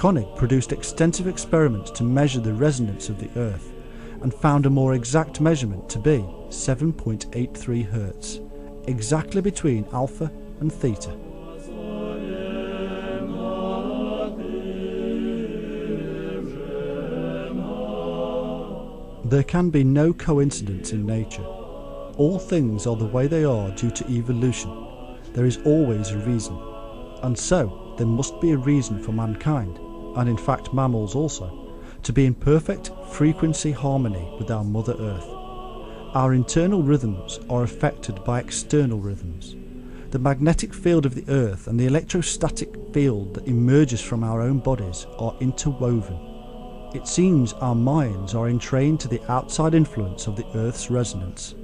Koenig produced extensive experiments to measure the resonance of the Earth and found a more exact measurement to be 7.83 Hz, exactly between alpha and theta. There can be no coincidence in nature. All things are the way they are due to evolution. There is always a reason. And so, there must be a reason for mankind, and in fact mammals also, to be in perfect frequency harmony with our Mother Earth. Our internal rhythms are affected by external rhythms. The magnetic field of the Earth and the electrostatic field that emerges from our own bodies are interwoven. It seems our minds are entrained to the outside influence of the Earth's resonance.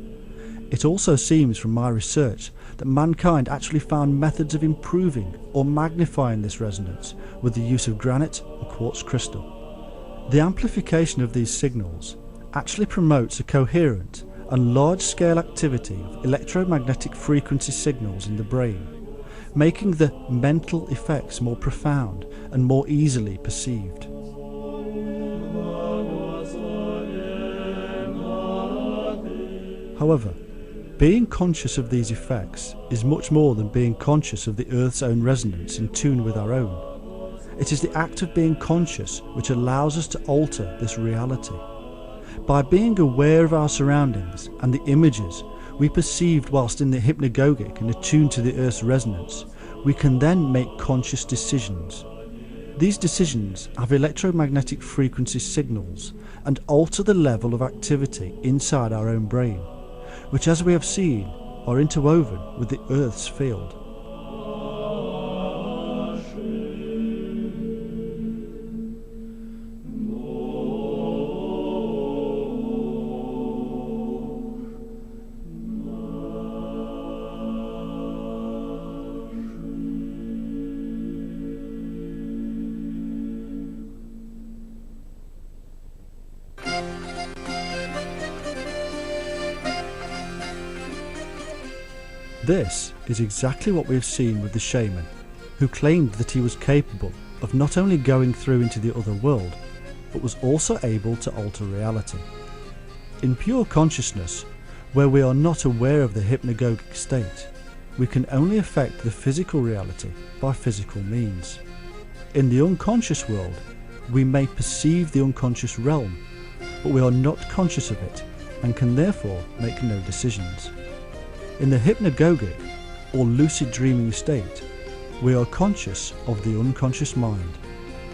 It also seems from my research that mankind actually found methods of improving or magnifying this resonance with the use of granite and quartz crystal. The amplification of these signals actually promotes a coherent and large-scale activity of electromagnetic frequency signals in the brain, making the mental effects more profound and more easily perceived. However, being conscious of these effects is much more than being conscious of the Earth's own resonance in tune with our own. It is the act of being conscious which allows us to alter this reality. By being aware of our surroundings and the images we perceived whilst in the hypnagogic and attuned to the Earth's resonance, we can then make conscious decisions. These decisions have electromagnetic frequency signals and alter the level of activity inside our own brain, which, as we have seen, are interwoven with the Earth's field. This is exactly what we have seen with the shaman, who claimed that he was capable of not only going through into the other world, but was also able to alter reality. In pure consciousness, where we are not aware of the hypnagogic state, we can only affect the physical reality by physical means. In the unconscious world, we may perceive the unconscious realm, but we are not conscious of it and can therefore make no decisions. In the hypnagogic or lucid dreaming state, we are conscious of the unconscious mind,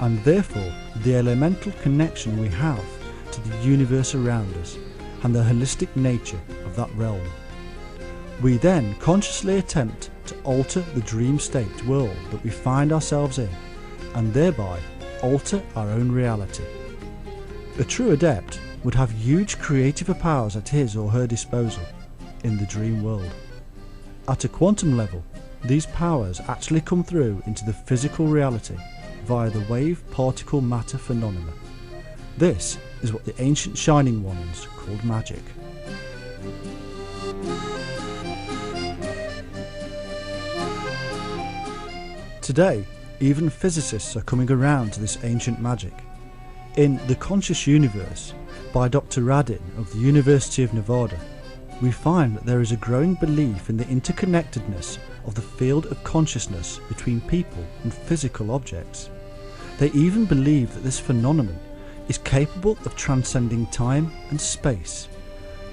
and therefore the elemental connection we have to the universe around us and the holistic nature of that realm. We then consciously attempt to alter the dream state world that we find ourselves in, and thereby alter our own reality. A true adept would have huge creative powers at his or her disposal in the dream world. At a quantum level, these powers actually come through into the physical reality via the wave-particle matter phenomena. This is what the ancient Shining Ones called magic. Today, even physicists are coming around to this ancient magic. In The Conscious Universe by Dr. Radin of the University of Nevada, we find that there is a growing belief in the interconnectedness of the field of consciousness between people and physical objects. They even believe that this phenomenon is capable of transcending time and space,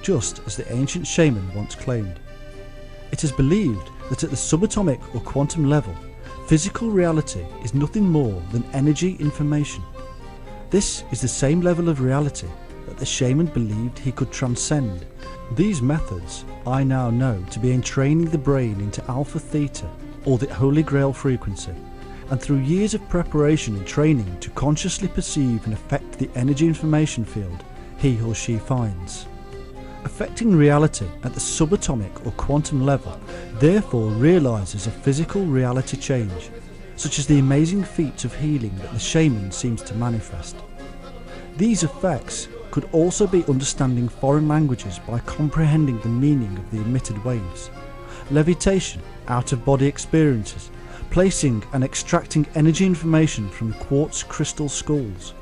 just as the ancient shaman once claimed. It is believed that at the subatomic or quantum level, physical reality is nothing more than energy information. This is the same level of reality that the shaman believed he could transcend. These methods I now know to be entraining the brain into alpha theta, or the holy grail frequency, and through years of preparation and training to consciously perceive and affect the energy information field he or she finds. Affecting reality at the subatomic or quantum level therefore realises a physical reality change, such as the amazing feats of healing that the shaman seems to manifest. These effects could also be understanding foreign languages by comprehending the meaning of the emitted waves, levitation, out-of-body experiences, placing and extracting energy information from quartz crystal skulls,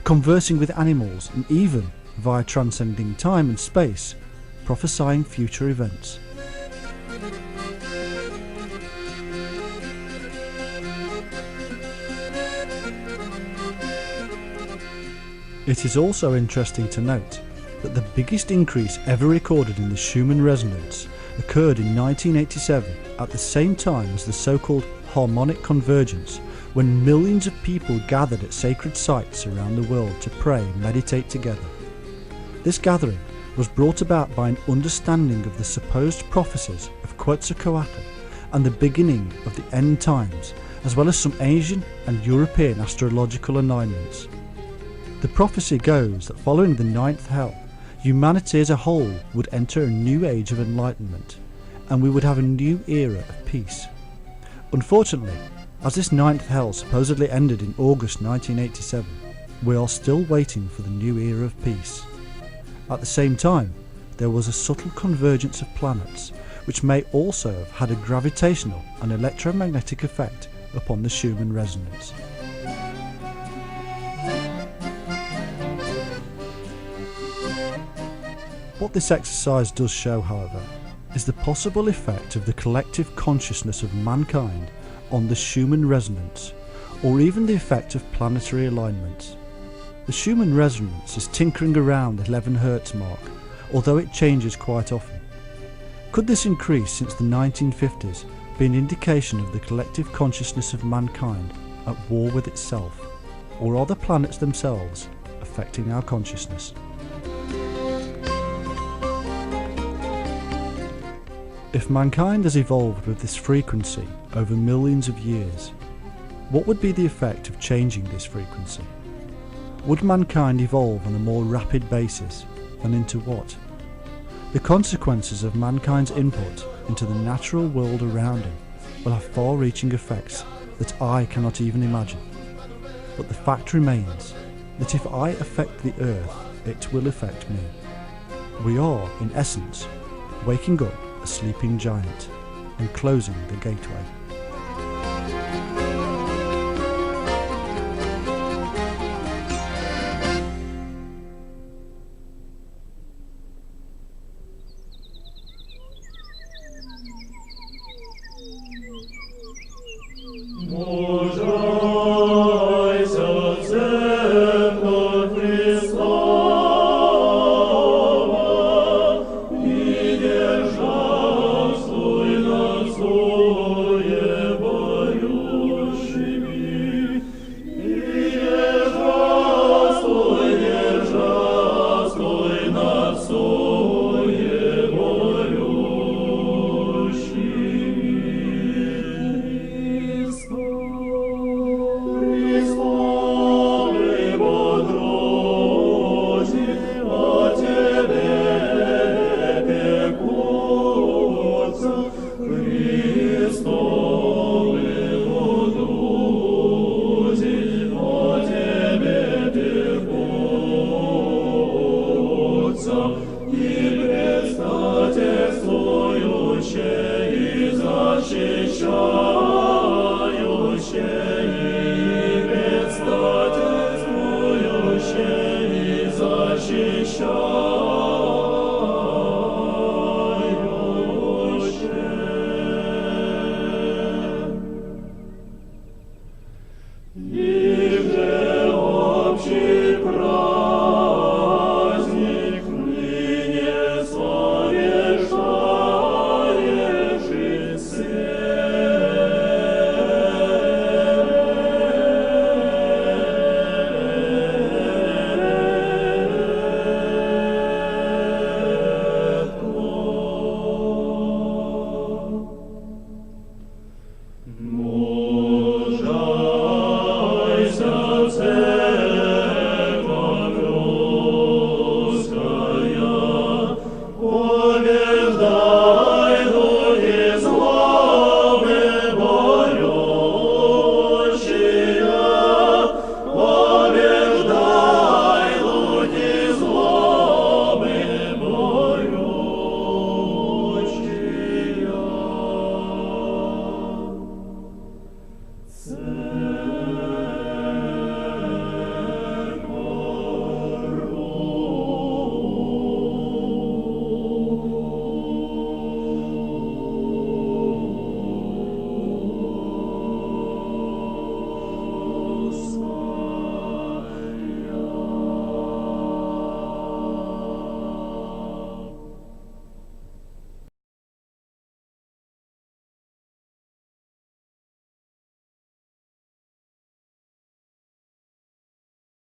conversing with animals, and even, via transcending time and space, prophesying future events. It is also interesting to note that the biggest increase ever recorded in the Schumann resonance occurred in 1987 at the same time as the so-called harmonic convergence, when millions of people gathered at sacred sites around the world to pray and meditate together. This gathering was brought about by an understanding of the supposed prophecies of Quetzalcoatl and the beginning of the end times, as well as some Asian and European astrological alignments. The prophecy goes that following the ninth hell, humanity as a whole would enter a new age of enlightenment, and we would have a new era of peace. Unfortunately, as this ninth hell supposedly ended in August 1987, we are still waiting for the new era of peace. At the same time, there was a subtle convergence of planets, which may also have had a gravitational and electromagnetic effect upon the Schumann resonance. What this exercise does show, however, is the possible effect of the collective consciousness of mankind on the Schumann resonance, or even the effect of planetary alignments. The Schumann resonance is tinkering around the 11 Hz mark, although it changes quite often. Could this increase since the 1950s be an indication of the collective consciousness of mankind at war with itself, or are the planets themselves affecting our consciousness? If mankind has evolved with this frequency over millions of years, what would be the effect of changing this frequency? Would mankind evolve on a more rapid basis, and into what? The consequences of mankind's input into the natural world around him will have far-reaching effects that I cannot even imagine. But the fact remains that if I affect the earth, it will affect me. We are, in essence, waking up a sleeping giant and closing the gateway. Christ.